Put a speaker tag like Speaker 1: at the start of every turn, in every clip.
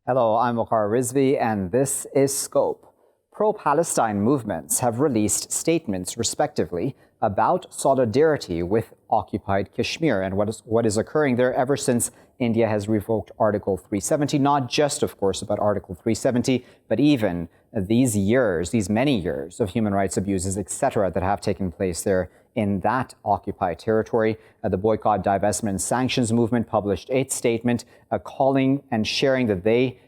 Speaker 1: Hello, I'm Waqar Rizvi, and this is Scope. Pro-Palestine movements have released statements, respectively, about solidarity with occupied Kashmir and what is occurring there ever since India has revoked Article 370, not just, of course, about Article 370, but even these many years of human rights abuses, etc., that have taken place there in that occupied territory. The Boycott, Divestment and Sanctions movement published its statement calling and sharing that they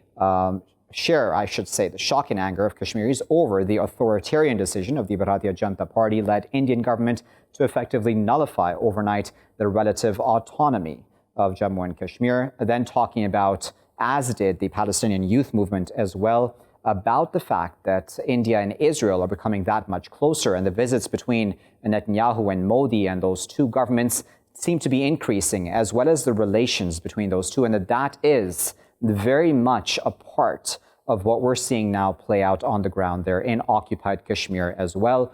Speaker 1: share, I should say, the shock and anger of Kashmiris over the authoritarian decision of the Bharatiya Janata Party-led Indian government to effectively nullify overnight the relative autonomy of Jammu and Kashmir. Then talking about, as did the Palestinian youth movement as well, about the fact that India and Israel are becoming that much closer, and the visits between Netanyahu and Modi and those two governments seem to be increasing, as well as the relations between those two, and that is very much a part of what we're seeing now play out on the ground there in occupied Kashmir as well.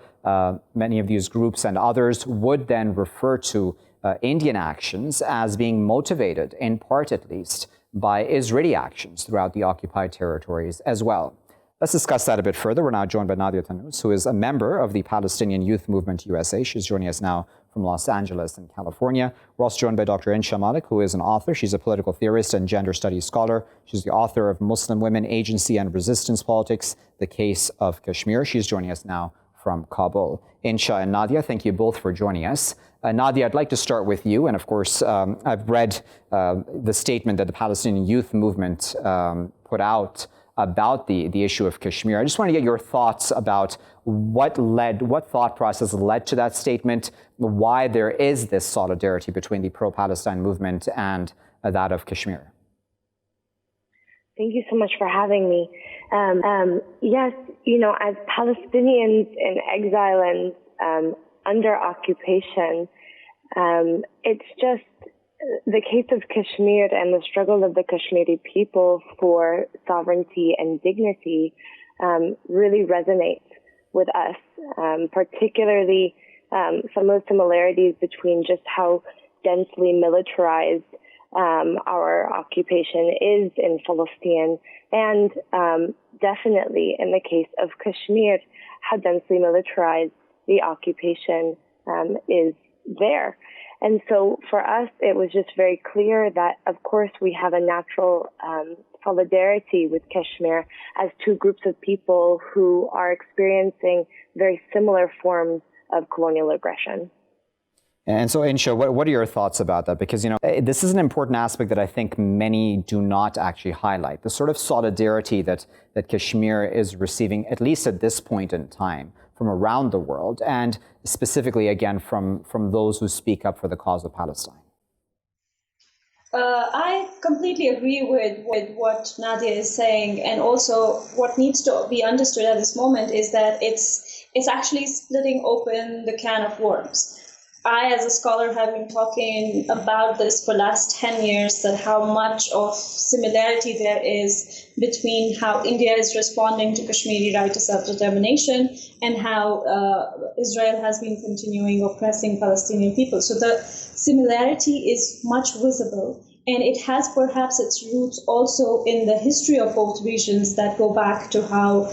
Speaker 1: Many of these groups and others would then refer to Indian actions as being motivated, in part at least, by Israeli actions throughout the occupied territories as well. Let's discuss that a bit further. We're now joined by Nadya Tannous, who is a member of the Palestinian Youth Movement USA. She's joining us now from Los Angeles in California. We're also joined by Dr. Inshah Malik, who is an author. She's a political theorist and gender studies scholar. She's the author of Muslim Women, Agency and Resistance Politics, The Case of Kashmir. She's joining us now from Kabul. Inshah and Nadya, thank you both for joining us. Nadya, I'd like to start with you. And of course, I've read the statement that the Palestinian Youth Movement put out about the issue of Kashmir. I just want to get your thoughts about what thought process led to that statement, why there is this solidarity between the pro-Palestine movement and that of Kashmir.
Speaker 2: Thank you so much for having me. Yes, as Palestinians in exile and under occupation, it's just the case of Kashmir and the struggle of the Kashmiri people for sovereignty and dignity really resonates with us, particularly some of the similarities between just how densely militarized our occupation is in Palestine, and definitely in the case of Kashmir, how densely militarized the occupation is there. And so for us, it was just very clear that, of course, we have a natural solidarity with Kashmir as two groups of people who are experiencing very similar forms of colonial aggression.
Speaker 1: And so, Inshah, what are your thoughts about that? Because, this is an important aspect that I think many do not actually highlight, the sort of solidarity that Kashmir is receiving, at least at this point in time, from around the world, and specifically, again, from those who speak up for the cause of Palestine.
Speaker 3: I completely agree with what Nadia is saying, and also what needs to be understood at this moment is that it's actually splitting open the can of worms. I, as a scholar, have been talking about this for the last 10 years, that how much of similarity there is between how India is responding to Kashmiri right to self-determination and how Israel has been continuing oppressing Palestinian people. So the similarity is much visible, and it has perhaps its roots also in the history of both regions that go back to how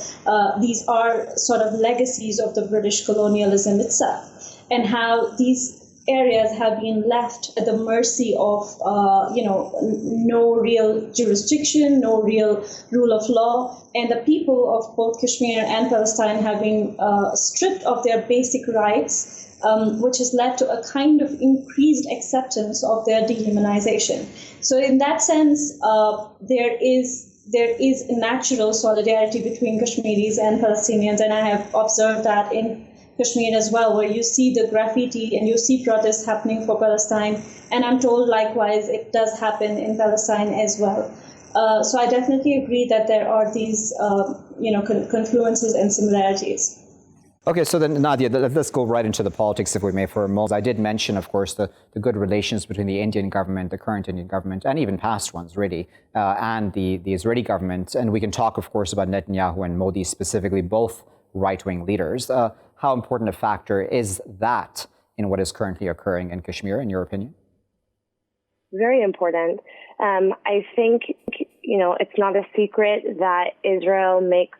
Speaker 3: these are sort of legacies of the British colonialism itself, and how these areas have been left at the mercy of, no real jurisdiction, no real rule of law, and the people of both Kashmir and Palestine have been stripped of their basic rights, which has led to a kind of increased acceptance of their dehumanization. So in that sense, there is a natural solidarity between Kashmiris and Palestinians, and I have observed that in Kashmir as well, where you see the graffiti and you see protests happening for Palestine, and I'm told likewise it does happen in Palestine as well. So I definitely agree that there are these, confluences and similarities.
Speaker 1: Okay, so then, Nadia, let's go right into the politics, if we may, for a moment. I did mention, of course, the good relations between the Indian government, the current Indian government, and even past ones, really, and the Israeli government. And we can talk, of course, about Netanyahu and Modi specifically, both right-wing leaders. How important a factor is that in what is currently occurring in Kashmir, in your opinion?
Speaker 2: Very important. I think it's not a secret that Israel makes,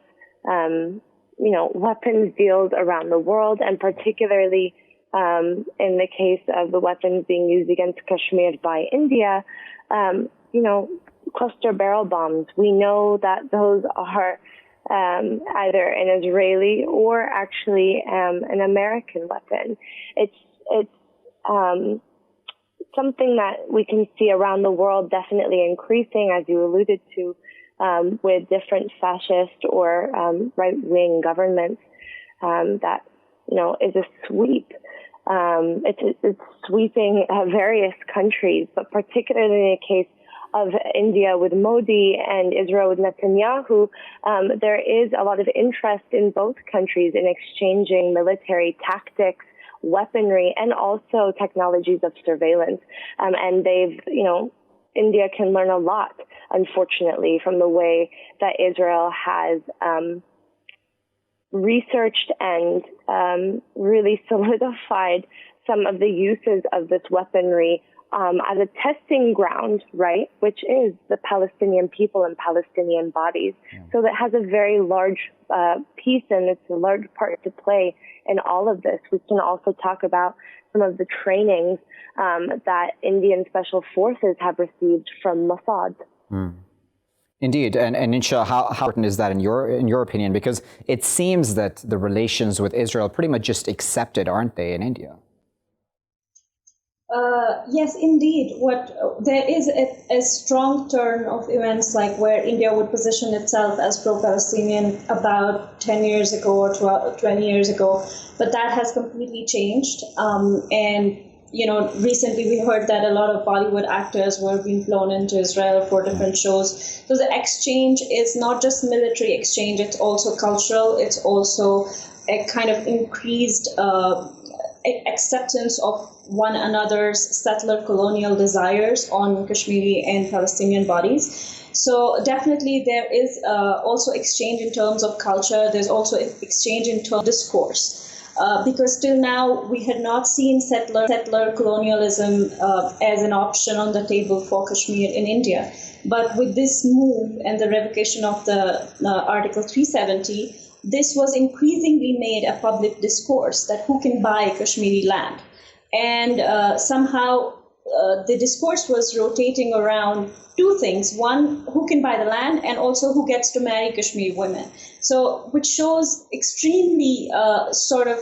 Speaker 2: weapons deals around the world, and particularly in the case of the weapons being used against Kashmir by India, cluster barrel bombs. We know that those are either an Israeli or actually an American weapon. It's something that we can see around the world, definitely increasing, as you alluded to, with different fascist or right-wing governments. That is a sweep. It's sweeping various countries, but particularly in the case of India with Modi and Israel with Netanyahu, there is a lot of interest in both countries in exchanging military tactics, weaponry, and also technologies of surveillance. And India can learn a lot, unfortunately, from the way that Israel has researched and really solidified some of the uses of this weaponry as a testing ground, right, which is the Palestinian people and Palestinian bodies. Yeah. So that has a very large piece, and it's a large part to play in all of this. We can also talk about some of the trainings that Indian Special Forces have received from Mossad.
Speaker 1: Mm. Indeed, and Inshah, how important is that in your opinion? Because it seems that the relations with Israel pretty much just accepted, aren't they, in India?
Speaker 3: Yes, indeed. There is a strong turn of events, like where India would position itself as pro-Palestinian about 10 years ago or 20 years ago, but that has completely changed. And recently we heard that a lot of Bollywood actors were being flown into Israel for different shows. So the exchange is not just military exchange; it's also cultural. It's also a kind of increased acceptance of one another's settler colonial desires on Kashmiri and Palestinian bodies. So definitely there is also exchange in terms of culture. There's also exchange in terms of discourse. Because till now we had not seen settler colonialism as an option on the table for Kashmir in India. But with this move and the revocation of the Article 370, this was increasingly made a public discourse that who can buy Kashmiri land. And somehow the discourse was rotating around two things. One, who can buy the land, and also who gets to marry Kashmiri women. So, which shows extremely sort of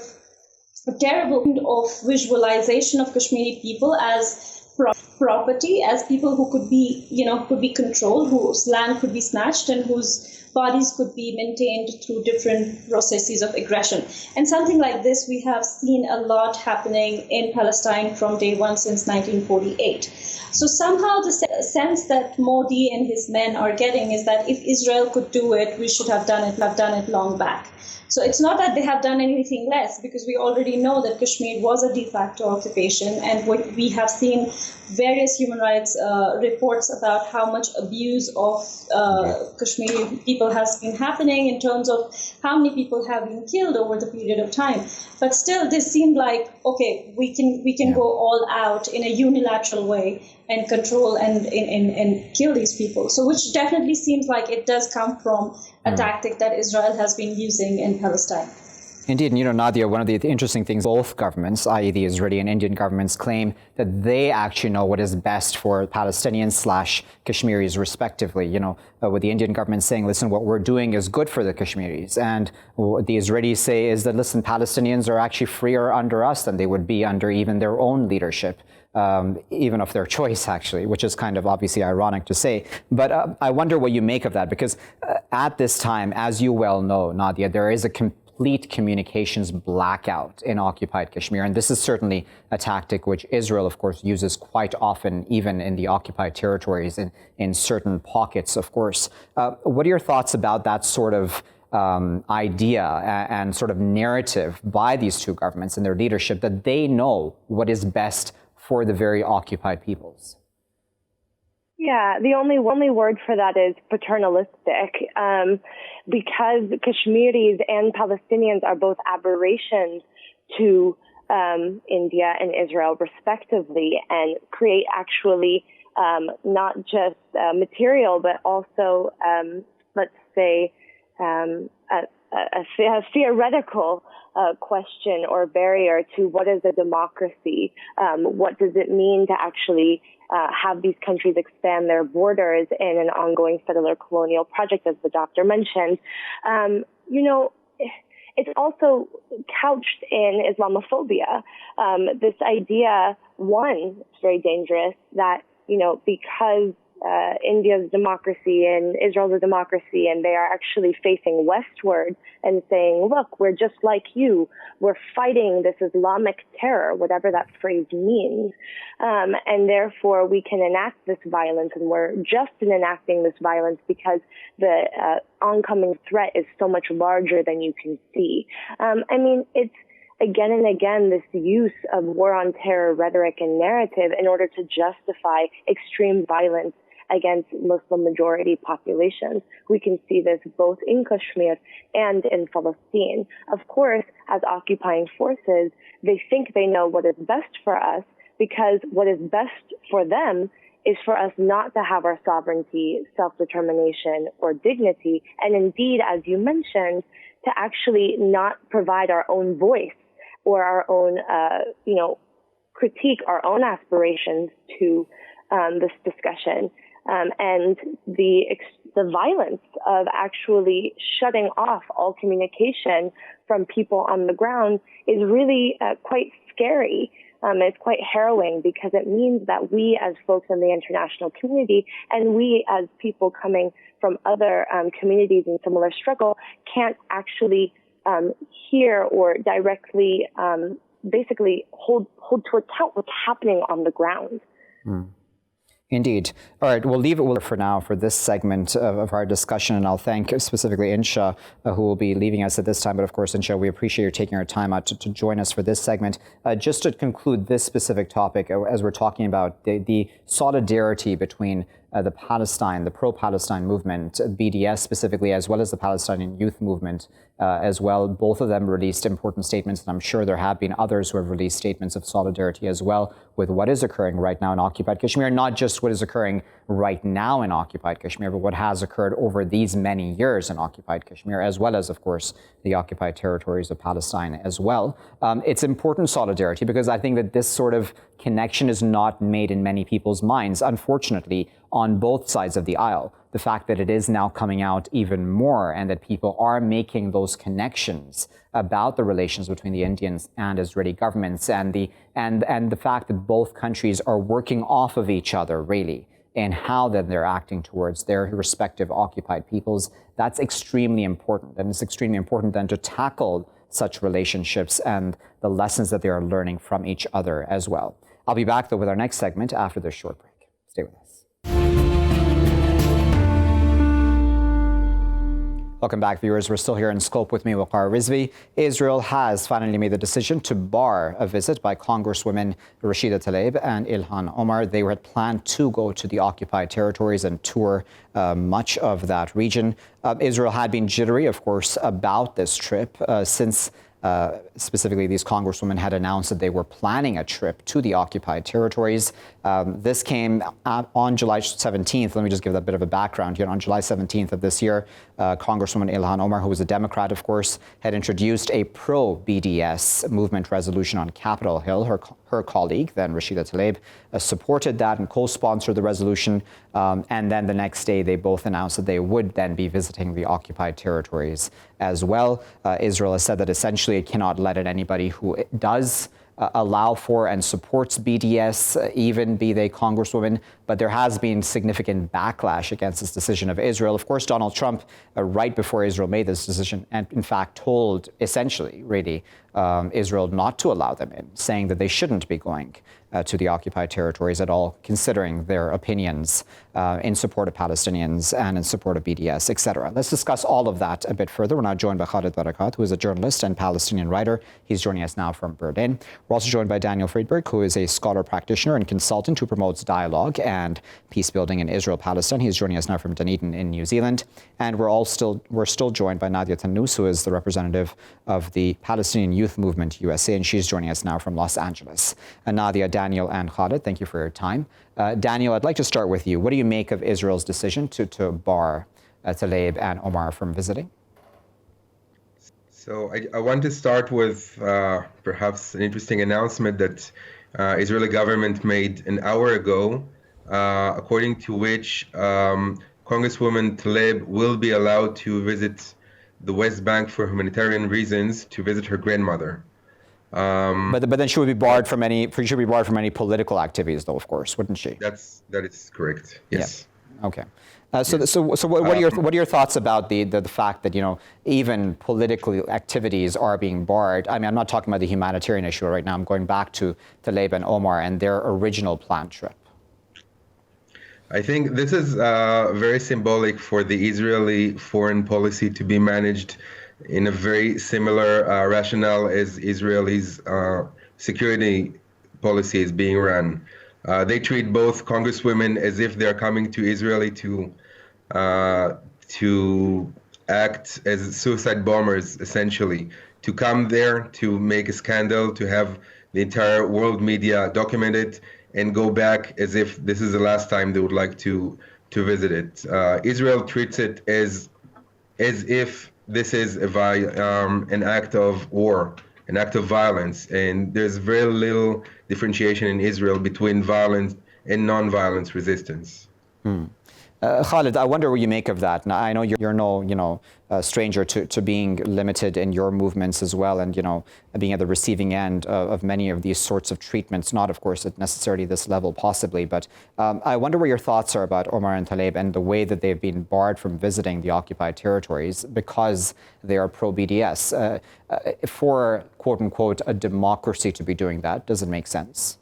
Speaker 3: a terrible kind of visualization of Kashmiri people as property, as people who could be controlled, whose land could be snatched, and whose bodies could be maintained through different processes of aggression. And something like this we have seen a lot happening in Palestine from day one since 1948. So somehow the sense that Modi and his men are getting is that if Israel could do it, we should have done it long back. So it's not that they have done anything less, because we already know that Kashmir was a de facto occupation, and we have seen various human rights reports about how much abuse of Kashmiri people has been happening in terms of how many people have been killed over the period of time. But still, this seemed like, okay, we can go all out in a unilateral way and control and kill these people. So which definitely seems like it does come from a tactic that Israel has been using in Palestine.
Speaker 1: Indeed, and Nadya, one of the interesting things, both governments, i.e. the Israeli and Indian governments, claim that they actually know what is best for Palestinians / Kashmiris respectively. With the Indian government saying, listen, what we're doing is good for the Kashmiris. And what the Israelis say is that, listen, Palestinians are actually freer under us than they would be under even their own leadership. Even of their choice, actually, which is kind of obviously ironic to say. But I wonder what you make of that, because at this time, as you well know, Nadya, there is a complete communications blackout in occupied Kashmir. And this is certainly a tactic which Israel, of course, uses quite often, even in the occupied territories, in certain pockets, of course. What are your thoughts about that sort of idea and sort of narrative by these two governments and their leadership that they know what is best for the very occupied peoples?
Speaker 2: Yeah, the only word for that is paternalistic, because Kashmiris and Palestinians are both aberrations to India and Israel respectively, and create actually not just material, but also, let's say, a theoretical question or barrier to what is a democracy. What does it mean to actually have these countries expand their borders in an ongoing settler colonial project, as the doctor mentioned? It's also couched in Islamophobia. This idea, one, it's very dangerous that, because India's democracy and Israel's a democracy, and they are actually facing westward and saying, look, we're just like you. We're fighting this Islamic terror, whatever that phrase means. And therefore, we can enact this violence, and we're just enacting this violence because the oncoming threat is so much larger than you can see. It's again and again this use of war on terror rhetoric and narrative in order to justify extreme violence against Muslim majority populations. We can see this both in Kashmir and in Palestine. Of course, as occupying forces, they think they know what is best for us, because what is best for them is for us not to have our sovereignty, self-determination, or dignity, and indeed, as you mentioned, to actually not provide our own voice or our own, critique our own aspirations to this discussion. And the violence of actually shutting off all communication from people on the ground is really quite scary. It's quite harrowing, because it means that we as folks in the international community, and we as people coming from other communities in similar struggle, can't actually hear or directly basically hold to account what's happening on the ground.
Speaker 1: Indeed. All right, we'll leave it for now for this segment of our discussion, and I'll thank specifically Inshah, who will be leaving us at this time. But of course, Inshah, we appreciate you taking our time out to join us for this segment. Just to conclude this specific topic, as we're talking about the solidarity between the pro-Palestine movement, BDS specifically, as well as the Palestinian youth movement as well. Both of them released important statements, and I'm sure there have been others who have released statements of solidarity as well with what is occurring right now in occupied Kashmir, not just what is occurring right now in occupied Kashmir, but what has occurred over these many years in occupied Kashmir, as well as, of course, the occupied territories of Palestine as well. It's important solidarity, because I think that this sort of connection is not made in many people's minds, unfortunately, on both sides of the aisle. The fact that it is now coming out even more, and that people are making those connections about the relations between the Indian and Israeli governments, and the fact that both countries are working off of each other, really, and how then they're acting towards their respective occupied peoples, that's extremely important. And it's extremely important then to tackle such relationships and the lessons that they are learning from each other as well. I'll be back, though, with our next segment after this short break. Stay with us. Welcome back, viewers. We're still here in Scope with me, Waqar Rizvi. Israel has finally made the decision to bar a visit by Congresswomen Rashida Tlaib and Ilhan Omar. They had planned to go to the occupied territories and tour much of that region. Israel had been jittery, of course, about this trip since specifically these congresswomen had announced that they were planning a trip to the occupied territories. This came on July 17th. Let me just give that bit of a background here. On July 17th of this year, Congresswoman Ilhan Omar, who was a Democrat, of course, had introduced a pro-BDS movement resolution on Capitol Hill. Her colleague, then Rashida Tlaib, supported that and co-sponsored the resolution. And then the next day, they both announced that they would then be visiting the occupied territories as well. Israel has said that essentially it cannot let in anybody who does allow for and supports BDS, even be they congresswomen. But there has been significant backlash against this decision of Israel. Of course, Donald Trump, right before Israel made this decision, and in fact told essentially, really, Israel not to allow them in, saying that they shouldn't be going to the occupied territories at all, considering their opinions in support of Palestinians and in support of BDS, etc. Let's discuss all of that a bit further. We're now joined by Khaled Barakat, who is a journalist and Palestinian writer. He's joining us now from Berlin. We're also joined by Daniel Fridberg, who is a scholar practitioner and consultant who promotes dialogue and and peace building in Israel-Palestine. He's joining us now from Dunedin in New Zealand. And we're still joined by Nadya Tannous, who is the representative of the Palestinian Youth Movement USA, and she's joining us now from Los Angeles. Nadya, Daniel, and Khaled, thank you for your time. Daniel, I'd like to start with you. What do you make of Israel's decision to bar Tlaib and Omar from visiting?
Speaker 4: So I want to start with perhaps an interesting announcement that Israeli government made an hour ago, according to which Congresswoman Tlaib will be allowed to visit the West Bank for humanitarian reasons to visit her grandmother.
Speaker 1: But then she would be barred from any political activities, though, of course, wouldn't she?
Speaker 4: That is correct. Yes.
Speaker 1: Yeah. Okay. So what are your thoughts about the fact that, even political activities are being barred? I mean, I'm not talking about the humanitarian issue right now. I'm going back to Tlaib and Omar and their original planned trip.
Speaker 4: I think this is very symbolic for the Israeli foreign policy to be managed in a very similar rationale as Israel's security policy is being run. They treat both congresswomen as if they're coming to Israel to act as suicide bombers, essentially, to come there to make a scandal, to have the entire world media document it, and go back as if this is the last time they would like to visit it. Israel treats it as if this is an act of war, an act of violence, and there's very little differentiation in Israel between violence and non-violence resistance.
Speaker 1: Khaled, I wonder what you make of that. Now, I know you're no stranger to being limited in your movements as well, and being at the receiving end of many of these sorts of treatments. Not, of course, at necessarily this level, possibly, but I wonder what your thoughts are about Omar and Tlaib and the way that they've been barred from visiting the occupied territories because they are pro-BDS. For quote unquote a democracy to be doing that, does it make sense?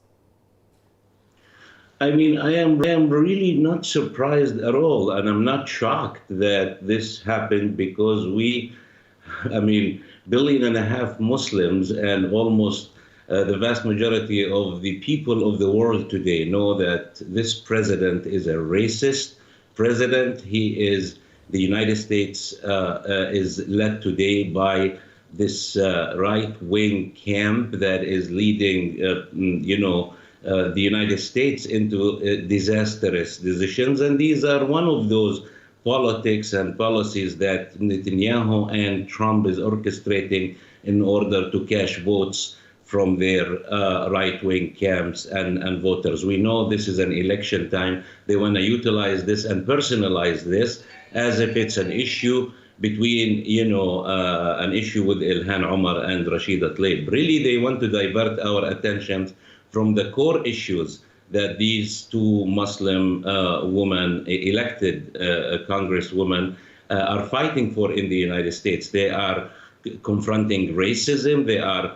Speaker 5: I mean, I am really not surprised at all, and I'm not shocked that this happened because $1.5 billion Muslims and almost the vast majority of the people of the world today know that this president is a racist president. The United States is led today by this right-wing camp that is leading, the United States into disastrous decisions. And these are one of those politics and policies that Netanyahu and Trump is orchestrating in order to cash votes from their right-wing camps and voters. We know this is an election time. They want to utilize this and personalize this as if it's an issue between, an issue with Ilhan Omar and Rashida Tlaib. Really, they want to divert our attention from the core issues that these two Muslim women, elected congresswomen, are fighting for in the United States. They are confronting racism. They are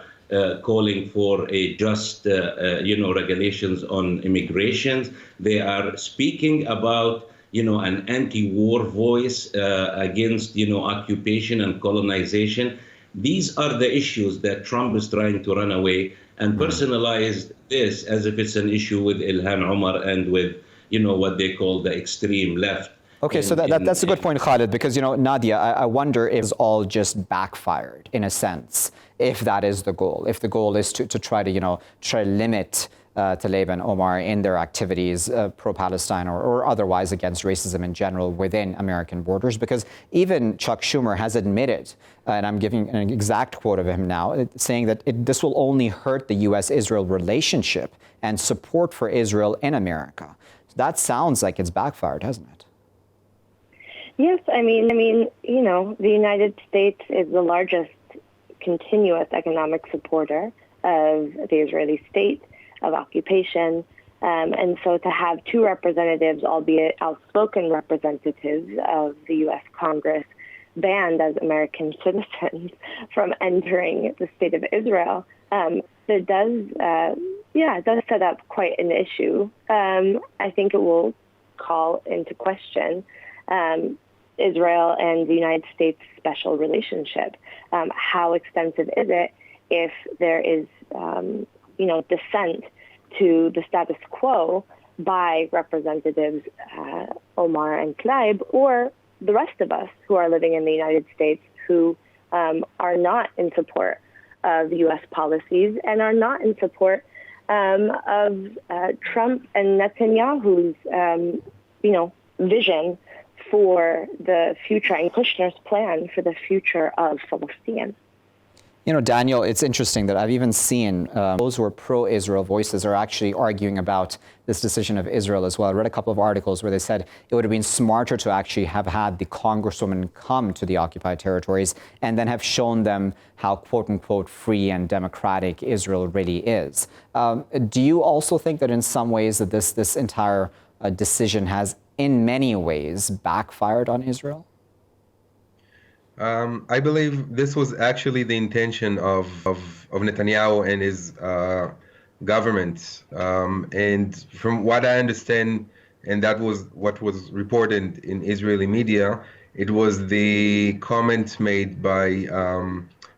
Speaker 5: calling for a just, regulations on immigration. They are speaking about, an anti-war voice against, occupation and colonization. These are the issues that Trump is trying to run away and personalize this as if it's an issue with Ilhan Omar and with, what they call the extreme left.
Speaker 1: Okay, so that's a good point, Khaled, because, Nadya, I wonder if it's all just backfired, in a sense, if that is the goal. If the goal is to try to, limit Tlaib and Omar in their activities, pro-Palestine or otherwise against racism in general within American borders, because even Chuck Schumer has admitted, and I'm giving an exact quote of him now, saying that this will only hurt the U.S.-Israel relationship and support for Israel in America. So that sounds like it's backfired, hasn't it?
Speaker 2: Yes, I mean, the United States is the largest continuous economic supporter of the Israeli state, of occupation. And so to have two representatives, albeit outspoken representatives of the U.S. Congress, banned as American citizens from entering the state of Israel, it does set up quite an issue. I think it will call into question Israel and the United States special relationship. How extensive is it if there is, dissent to the status quo by Representatives Omar and Tlaib, or the rest of us who are living in the United States who are not in support of U.S. policies and are not in support of Trump and Netanyahu's, vision for the future and Kushner's plan for the future of Palestine.
Speaker 1: Daniel, it's interesting that I've even seen those who are pro-Israel voices are actually arguing about this decision of Israel as well. I read a couple of articles where they said it would have been smarter to actually have had the Congresswomen come to the occupied territories and then have shown them how, quote unquote, free and democratic Israel really is. Do you also think that in some ways that this entire decision has in many ways backfired on Israel?
Speaker 4: I believe this was actually the intention of Netanyahu and his government. And from what I understand, and that was what was reported in Israeli media, it was the comment made by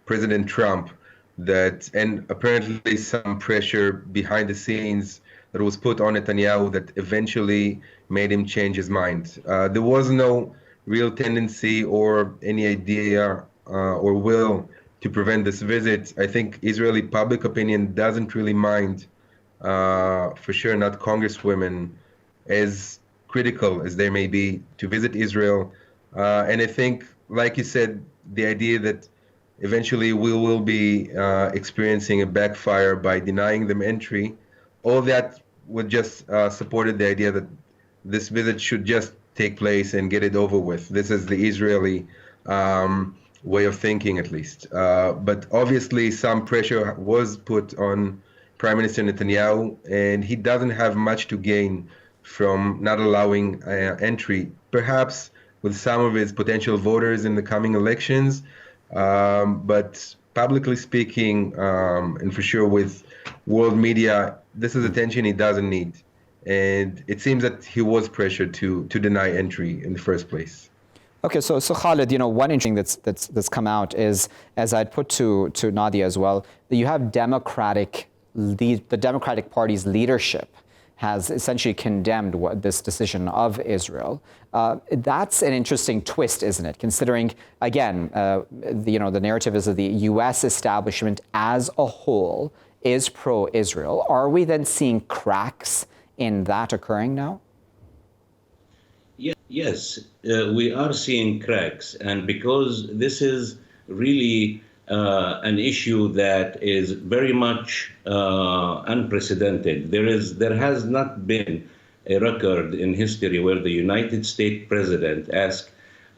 Speaker 4: President Trump that, and apparently some pressure behind the scenes that was put on Netanyahu that eventually made him change his mind. There was no real tendency or any idea or will to prevent this visit. I think Israeli public opinion doesn't really mind, for sure not Congresswomen, as critical as they may be, to visit Israel. And I think, like you said, the idea that eventually we will be experiencing a backfire by denying them entry, all that would just supported the idea that this visit should just take place and get it over with. This is the Israeli way of thinking, at least. But obviously some pressure was put on Prime Minister Netanyahu, and he doesn't have much to gain from not allowing entry, perhaps with some of his potential voters in the coming elections. But publicly speaking, and for sure with world media, this is attention he doesn't need. And it seems that he was pressured to deny entry in the first place.
Speaker 1: Okay, so Khaled, one interesting that's come out is, as I'd put to Nadya as well, that you have the Democratic Party's leadership has essentially condemned this decision of Israel. That's an interesting twist, isn't it? Considering, again, the narrative is that the U.S. establishment as a whole is pro-Israel. Are we then seeing cracks in that occurring now?
Speaker 5: Yes, we are seeing cracks, and because this is really an issue that is very much unprecedented. There has not been a record in history where the United States president asked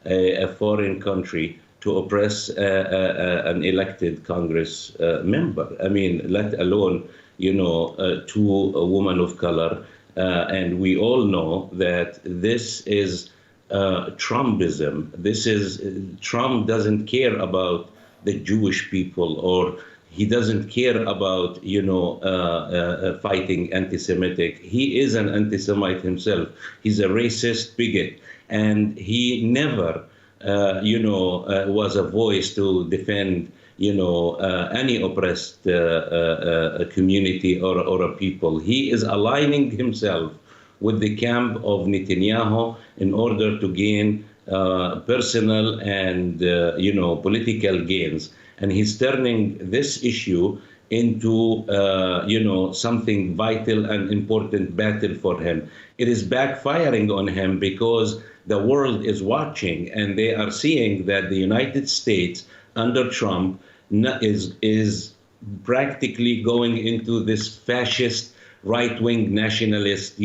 Speaker 5: a foreign country to oppress an elected Congress member. I mean, let alone to a woman of color. And we all know that this is Trumpism. Trump doesn't care about the Jewish people, or he doesn't care about, fighting anti-Semitic. He is an anti-Semite himself. He's a racist bigot. And he never, was a voice to defend any oppressed community or a people. He is aligning himself with the camp of Netanyahu in order to gain personal and political gains. And he's turning this issue into something vital and important battle for him. It is backfiring on him because the world is watching, and they are seeing that the United States under Trump is practically going into this fascist, right-wing nationalist,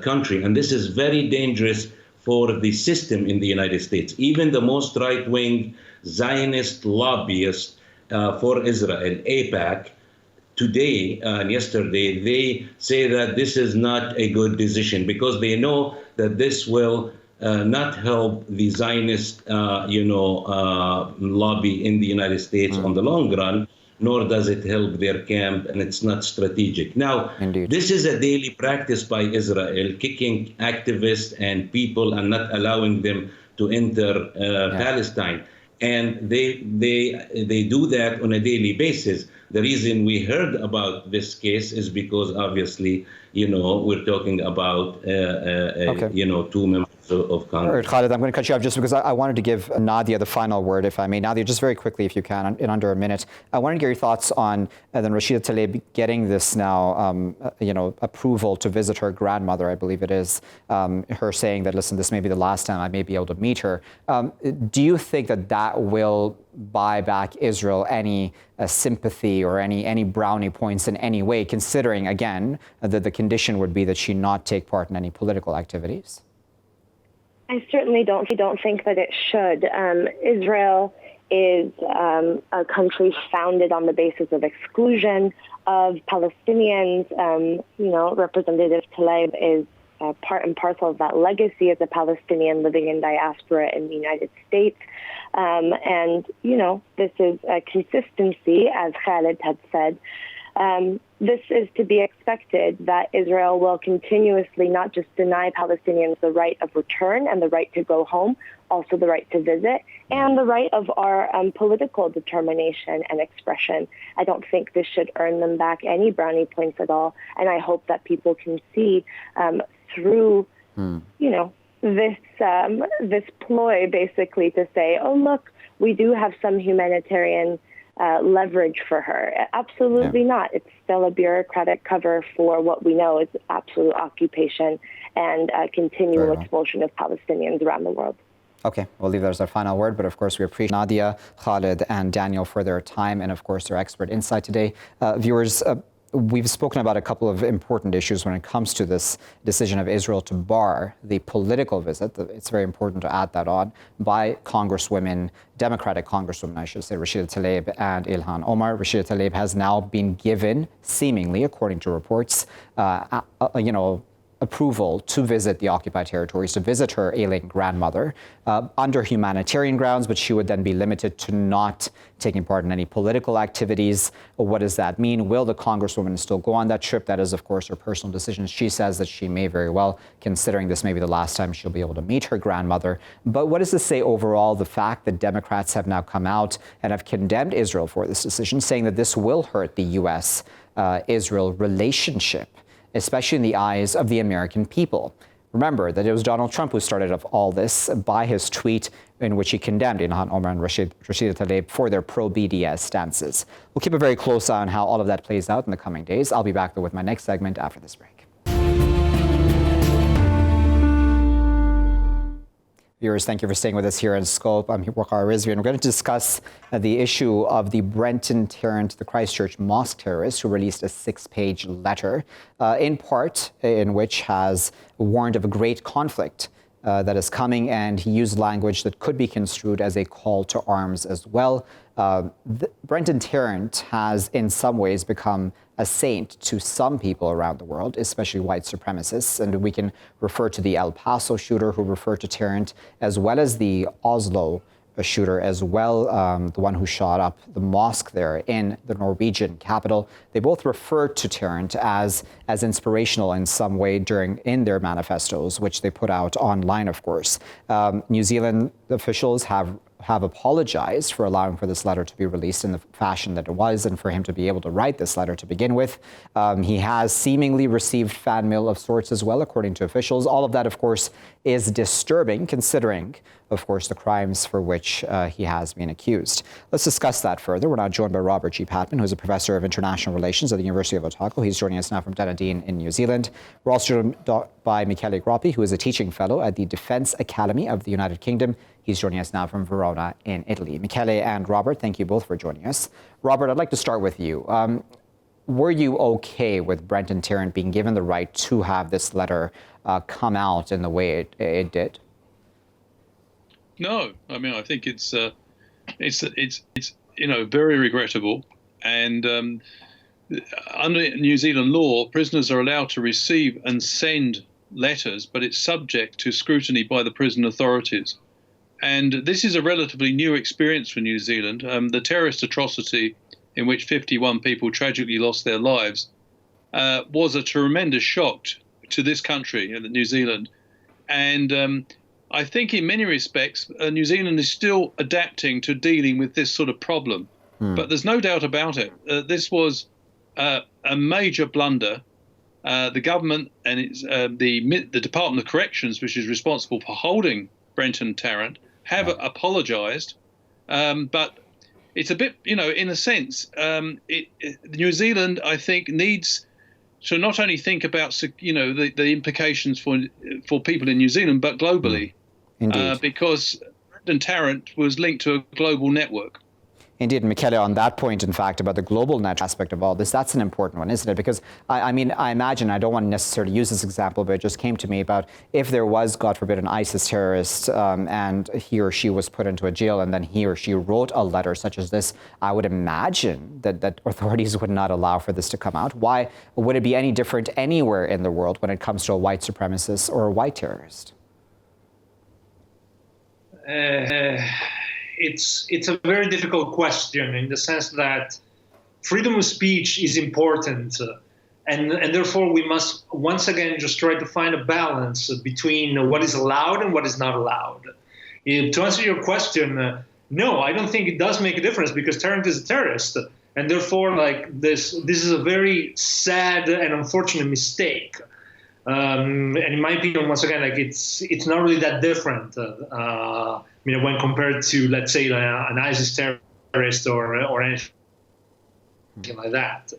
Speaker 5: country. And this is very dangerous for the system in the United States. Even the most right-wing Zionist lobbyists for Israel, AIPAC, today and yesterday, they say that this is not a good decision because they know that this will not help the Zionist, lobby in the United States on the long run, nor does it help their camp, and it's not strategic. Now, This is a daily practice by Israel, kicking activists and people and not allowing them to enter Palestine. And they do that on a daily basis. The reason we heard about this case is because obviously, we're talking about, two members of Congress.
Speaker 1: All right, Khaled, I'm going to cut you off just because I wanted to give Nadya the final word, if I may. Nadya, just very quickly, if you can, in under a minute. I wanted to get your thoughts on then Rashida Tlaib getting this now, approval to visit her grandmother, I believe it is, her saying that, listen, this may be the last time I may be able to meet her. Do you think that will buy back Israel any sympathy or any brownie points in any way, considering, again, that the condition would be that she not take part in any political activities?
Speaker 2: I certainly don't think that it should. Israel is a country founded on the basis of exclusion of Palestinians. Representative Tlaib is part and parcel of that legacy as a Palestinian living in diaspora in the United States. This is a consistency, as Khaled had said. This is to be expected, that Israel will continuously not just deny Palestinians the right of return and the right to go home, also the right to visit, and the right of our political determination and expression. I don't think this should earn them back any brownie points at all. And I hope that people can see through, this ploy, basically, to say, oh, look, we do have some humanitarian leverage for her. Absolutely not. It's still a bureaucratic cover for what we know is absolute occupation and continual expulsion of Palestinians around the world.
Speaker 1: Okay, we'll leave that as our final word, but of course we appreciate Nadya, Khaled, and Daniel for their time and of course their expert insight today. Viewers, we've spoken about a couple of important issues when it comes to this decision of Israel to bar the political visit. It's very important to add that on by Congresswomen, Democratic Congresswomen, I should say, Rashida Tlaib and Ilhan Omar. Rashida Tlaib has now been given, seemingly, according to reports, approval to visit the occupied territories, to visit her ailing grandmother under humanitarian grounds, but she would then be limited to not taking part in any political activities. What does that mean? Will the Congresswoman still go on that trip? That is, of course, her personal decision. She says that she may very well, considering this may be the last time she'll be able to meet her grandmother. But what does this say overall? The fact that Democrats have now come out and have condemned Israel for this decision, saying that this will hurt the U.S.-Israel relationship, especially in the eyes of the American people. Remember that it was Donald Trump who started off all this by his tweet in which he condemned Ilhan Omar and Rashida Tlaib for their pro-BDS stances. We'll keep a very close eye on how all of that plays out in the coming days. I'll be back, though, with my next segment after this break. Viewers, thank you for staying with us here in Scope. I'm Waqar Rizvi, and we're going to discuss the issue of the Brenton Tarrant, the Christchurch mosque terrorist, who released a 6-page letter, in part in which has warned of a great conflict that is coming, and he used language that could be construed as a call to arms as well. Brenton Tarrant has in some ways become a saint to some people around the world, especially white supremacists. And we can refer to the El Paso shooter who referred to Tarrant, as well as the Oslo shooter as well, the one who shot up the mosque there in the Norwegian capital. They both referred to Tarrant as inspirational in some way in their manifestos, which they put out online, of course. New Zealand officials have apologized for allowing for this letter to be released in the fashion that it was, and for him to be able to write this letter to begin with. He has seemingly received fan mail of sorts as well, according to officials. All of that, of course, is disturbing, considering, of course, the crimes for which he has been accused. Let's discuss that further. We're now joined by Robet G. Patman, who's a professor of international relations at the University of Otago. He's joining us now from Dunedin in New Zealand. We're also joined by Michele Groppi, who is a teaching fellow at the Defence Academy of the United Kingdom. He's joining us now from Verona in Italy. Michele and Robert, thank you both for joining us. Robert, I'd like to start with you. Were you okay with Brenton Tarrant being given the right to have this letter come out in the way it did?
Speaker 6: No, I mean, I think it's very regrettable. And under New Zealand law, prisoners are allowed to receive and send letters, but it's subject to scrutiny by the prison authorities. And this is a relatively new experience for New Zealand. The terrorist atrocity in which 51 people tragically lost their lives was a tremendous shock to this country, New Zealand. And I think in many respects, New Zealand is still adapting to dealing with this sort of problem. But there's no doubt about it. This was a major blunder. The government and the Department of Corrections, which is responsible for holding Brenton Tarrant, have apologised. But it's a bit, in a sense, New Zealand, I think, needs to not only think about, the implications for people in New Zealand, but globally.
Speaker 1: Indeed.
Speaker 6: Because Brenton Tarrant was linked to a global network.
Speaker 1: Indeed, Michele, on that point, in fact, about the global net aspect of all this, that's an important one, isn't it? Because, I imagine, I don't want to necessarily use this example, but it just came to me about if there was, God forbid, an ISIS terrorist and he or she was put into a jail and then he or she wrote a letter such as this, I would imagine that authorities would not allow for this to come out. Why would it be any different anywhere in the world when it comes to a white supremacist or a white terrorist?
Speaker 7: It's a very difficult question in the sense that freedom of speech is important, and therefore we must once again just try to find a balance between what is allowed and what is not allowed. To answer your question, no, I don't think it does make a difference because Tarrant is a terrorist, and therefore, this is a very sad and unfortunate mistake. And in my opinion, once again, it's not really that different. When compared to, let's say, an ISIS terrorist or anything like that.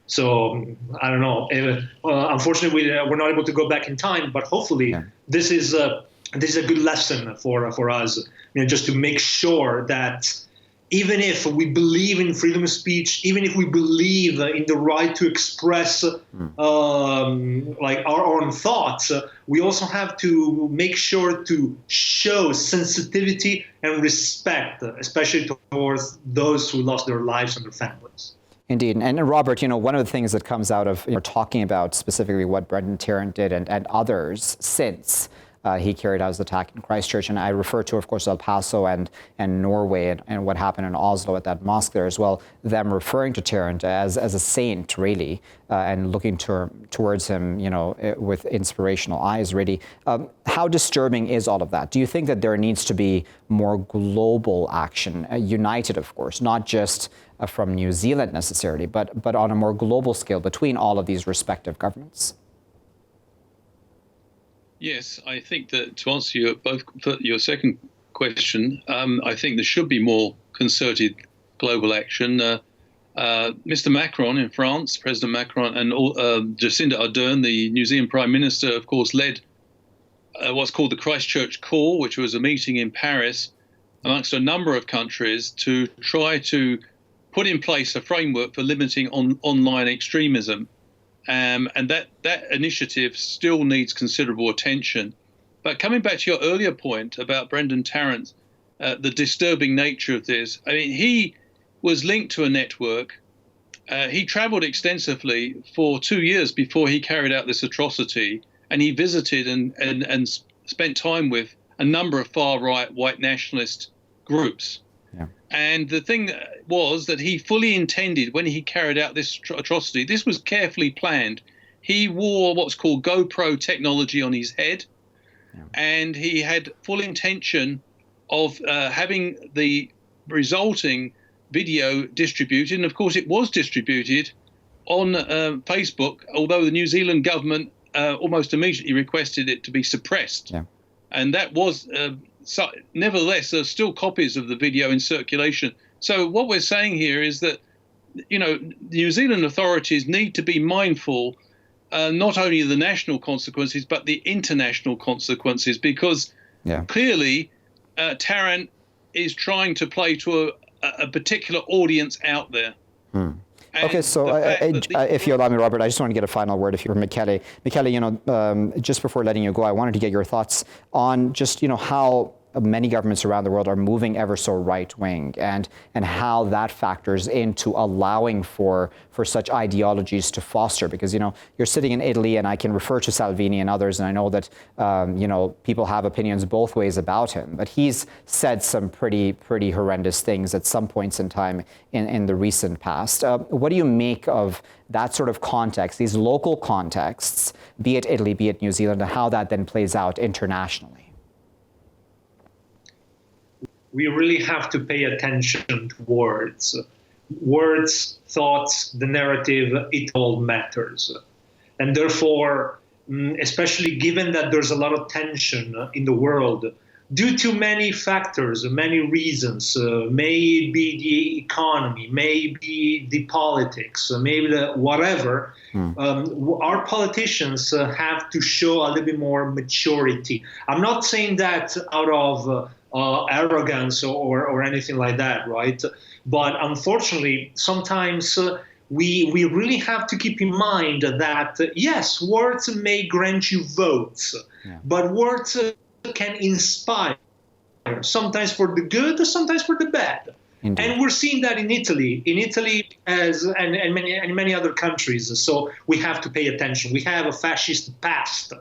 Speaker 7: So I don't know. Unfortunately, we're not able to go back in time, but hopefully this is a good lesson for us. Just to make sure that even if we believe in freedom of speech, even if we believe in the right to express our own thoughts, we also have to make sure to show sensitivity and respect, especially towards those who lost their lives and their families.
Speaker 1: Indeed. And Robert, one of the things that comes out of talking about specifically what Brenton Tarrant did and others since he carried out his attack in Christchurch. And I refer to, of course, El Paso and Norway and what happened in Oslo at that mosque there as well, them referring to Tarrant as a saint, really, and looking towards him, with inspirational eyes, really. How disturbing is all of that? Do you think that there needs to be more global action, united, of course, not just from New Zealand necessarily, but on a more global scale between all of these respective governments?
Speaker 6: Yes, I think that to answer your second question, I think there should be more concerted global action. Mr. Macron in France, President Macron, and Jacinda Ardern, the New Zealand Prime Minister, of course, led what's called the Christchurch Call, which was a meeting in Paris amongst a number of countries to try to put in place a framework for limiting online extremism. And that initiative still needs considerable attention. But coming back to your earlier point about Brenton Tarrant, the disturbing nature of this, he was linked to a network. He travelled extensively for 2 years before he carried out this atrocity, and he visited and spent time with a number of far-right white nationalist groups. Yeah. And the thing was that he fully intended, when he carried out this atrocity, this was carefully planned. He wore what's called GoPro technology on his head, and he had full intention of having the resulting video distributed. And of course, it was distributed on Facebook, although the New Zealand government almost immediately requested it to be suppressed. Yeah. And that was... nevertheless, there's still copies of the video in circulation. So what we're saying here is that, New Zealand authorities need to be mindful not only of the national consequences, but the international consequences, because clearly Tarrant is trying to play to a particular audience out there.
Speaker 1: Okay, so if you allow me, Robert, I just want to get a final word from Michele. Michele, just before letting you go, I wanted to get your thoughts on just, how many governments around the world are moving ever so right-wing and how that factors into allowing for such ideologies to foster. Because, you're sitting in Italy, and I can refer to Salvini and others, and I know that, people have opinions both ways about him. But he's said some pretty horrendous things at some points in time in the recent past. What do you make of that sort of context, these local contexts, be it Italy, be it New Zealand, and how that then plays out internationally?
Speaker 7: we really have to pay attention to words. Words, thoughts, the narrative, it all matters. And therefore, especially given that there's a lot of tension in the world, due to many factors, many reasons, maybe the economy, maybe the politics, maybe the whatever, our politicians have to show a little bit more maturity. I'm not saying that out of arrogance or anything like that, right? But unfortunately, sometimes we really have to keep in mind that, yes, words may grant you votes, but words can inspire, sometimes for the good, sometimes for the bad. Indeed. And we're seeing that in Italy as and many other countries. So we have to pay attention. We have a fascist past.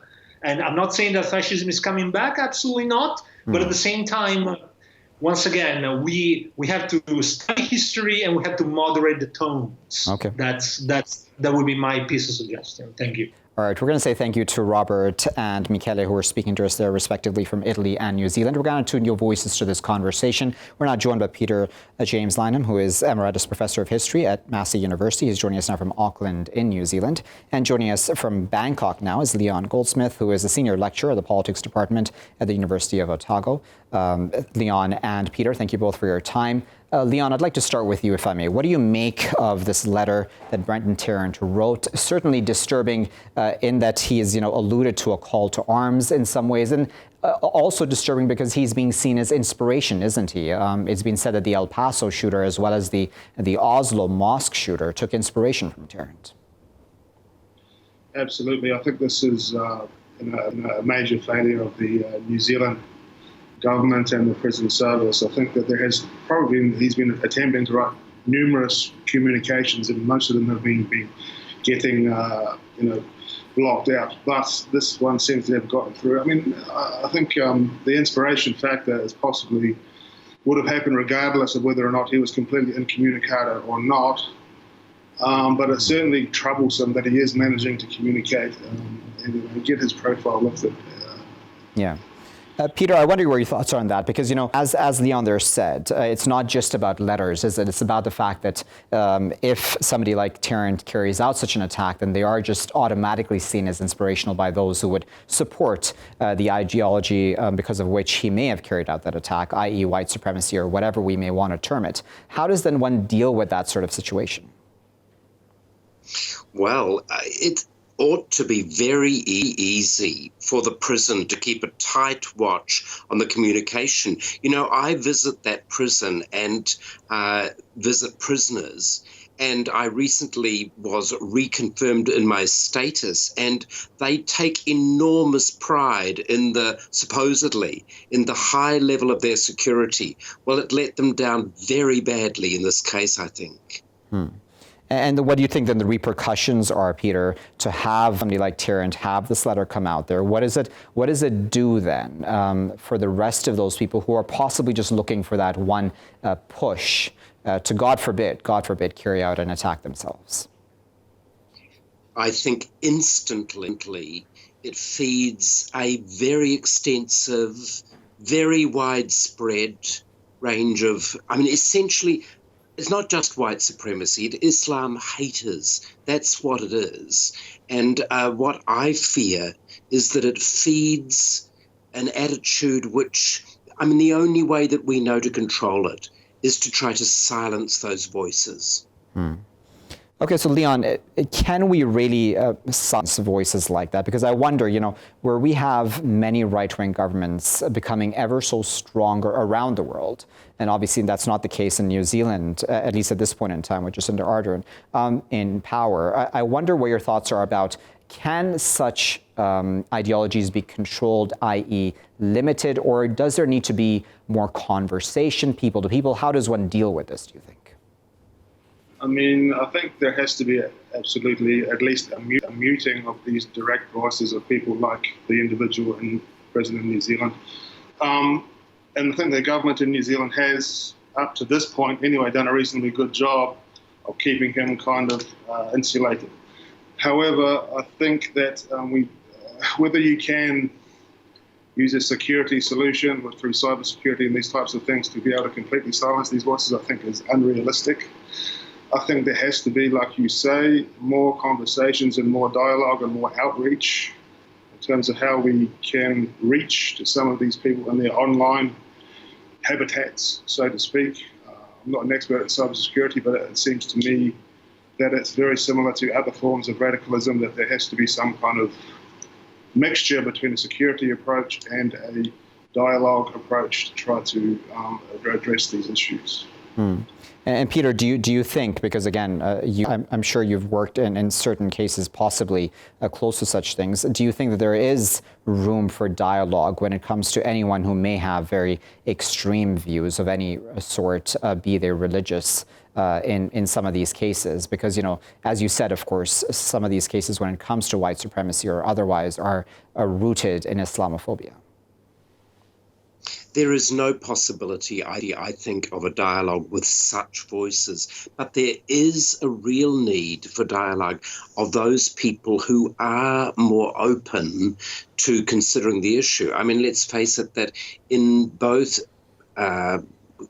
Speaker 7: And I'm not saying that fascism is coming back, absolutely not. But at the same time, once again, we have to study history and we have to moderate the tones.
Speaker 1: Okay.
Speaker 7: That would be my piece of suggestion. Thank you.
Speaker 1: All right, we're going to say thank you to Robert and Michele, who are speaking to us there, respectively, from Italy and New Zealand. We're going to tune your voices to this conversation. We're now joined by Peter James Lineham, who is Emeritus Professor of History at Massey University. He's joining us now from Auckland in New Zealand. And joining us from Bangkok now is Leon Goldsmith, who is a Senior Lecturer at the Politics Department at the University of Otago. Leon and Peter, thank you both for your time. Leon, I'd like to start with you, if I may. What do you make of this letter that Brenton Tarrant wrote? Certainly disturbing in that he has, alluded to a call to arms in some ways, and also disturbing because he's being seen as inspiration, isn't he? It's been said that the El Paso shooter, as well as the Oslo mosque shooter, took inspiration from Tarrant.
Speaker 8: Absolutely. I think this is a major failure of the New Zealand government and the prison service. I think that he's been attempting to write numerous communications, and most of them have been getting blocked out. But this one seems to have gotten through. I mean, I think the inspiration factor is possibly would have happened regardless of whether or not he was completely incommunicado or not. But it's certainly troublesome that he is managing to communicate and get his profile lifted.
Speaker 1: Yeah. Peter, I wonder where your thoughts are on that, because, as Leon there said, it's not just about letters, is it? It's about the fact that if somebody like Tarrant carries out such an attack, then they are just automatically seen as inspirational by those who would support the ideology because of which he may have carried out that attack, i.e. white supremacy or whatever we may want to term it. How does then one deal with that sort of situation?
Speaker 9: Well, it ought to be very easy for the prison to keep a tight watch on the communication. I visit that prison and visit prisoners, and I recently was reconfirmed in my status, and they take enormous pride in supposedly in the high level of their security. Well, it let them down very badly in this case, I think.
Speaker 1: And what do you think then the repercussions are, Peter, to have somebody like Tarrant have this letter come out there? What does it do then for the rest of those people who are possibly just looking for that one push to, God forbid, carry out an attack themselves?
Speaker 9: I think instantly it feeds a very extensive, very widespread range of, essentially, it's not just white supremacy, it's Islam haters. That's what it is. And what I fear is that it feeds an attitude which, the only way that we know to control it is to try to silence those voices.
Speaker 1: Okay, so Leon, can we really silence voices like that? Because I wonder, where we have many right-wing governments becoming ever so stronger around the world, and obviously that's not the case in New Zealand, at least at this point in time, with Jacinda Ardern in power. I wonder what your thoughts are about, can such ideologies be controlled, i.e. limited, or does there need to be more conversation, people to people? How does one deal with this, do you think?
Speaker 8: I think there has to be absolutely at least a muting of these direct voices of people like the individual in prison in New Zealand. And I think the government in New Zealand has, up to this point anyway, done a reasonably good job of keeping him kind of insulated. However, I think that whether you can use a security solution through cybersecurity and these types of things to be able to completely silence these voices, I think is unrealistic. I think there has to be, like you say, more conversations and more dialogue and more outreach in terms of how we can reach to some of these people in their online habitats, so to speak. I'm not an expert at cybersecurity, but it seems to me that it's very similar to other forms of radicalism, that there has to be some kind of mixture between a security approach and a dialogue approach to try to address these issues.
Speaker 1: And Peter, do you think, because again, I'm sure you've worked in certain cases possibly close to such things, do you think that there is room for dialogue when it comes to anyone who may have very extreme views of any sort, be they religious, in some of these cases? Because, you know, as you said, of course, some of these cases when it comes to white supremacy or otherwise are rooted in Islamophobia.
Speaker 9: There is no possibility, I think, of a dialogue with such voices, but there is a real need for dialogue of those people who are more open to considering the issue. I mean, let's face it, that in both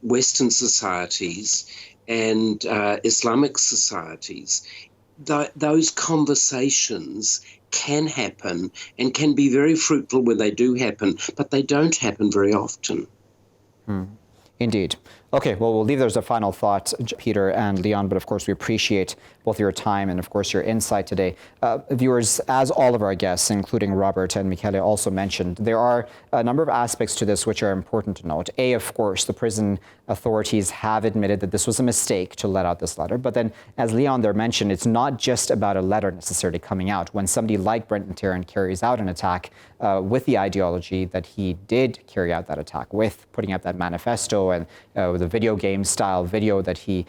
Speaker 9: Western societies and Islamic societies, those conversations can happen and can be very fruitful when they do happen, but they don't happen very often.
Speaker 1: Indeed. Okay, well, we'll leave there as a final thought, Peter and Leon, but of course we appreciate both your time and of course your insight today. Viewers, as all of our guests, including Robert and Michele also mentioned, there are a number of aspects to this which are important to note. A, of course, the prison authorities have admitted that this was a mistake to let out this letter, but then as Leon there mentioned, it's not just about a letter necessarily coming out. When somebody like Brenton Tarrant carries out an attack with the ideology that he did carry out that attack with, putting up that manifesto and the video game style video that he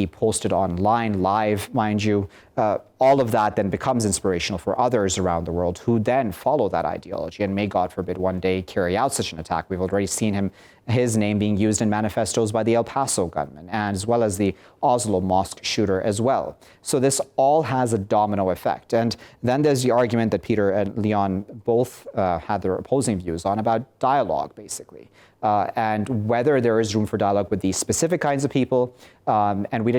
Speaker 1: posted online live, mind you, all of that then becomes inspirational for others around the world who then follow that ideology and may, God forbid, one day carry out such an attack. We've already seen his name being used in manifestos by the El Paso gunman, and as well as the Oslo mosque shooter as well. So this all has a domino effect. And then there's the argument that Peter and Leon both had their opposing views on about dialogue, basically. And whether there is room for dialogue with these specific kinds of people, and we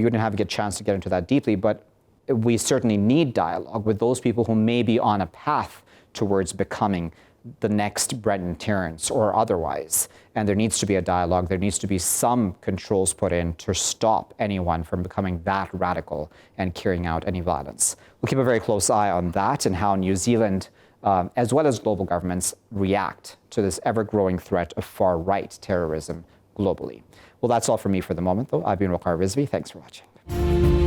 Speaker 1: wouldn't have a chance to get into that deeply, but we certainly need dialogue with those people who may be on a path towards becoming the next Brenton Tarrant or otherwise. And there needs to be a dialogue. There needs to be some controls put in to stop anyone from becoming that radical and carrying out any violence. We'll keep a very close eye on that and how New Zealand, as well as global governments, react to this ever-growing threat of far-right terrorism globally. Well, that's all from me for the moment, though. I've been Waqar Rizvi. Thanks for watching.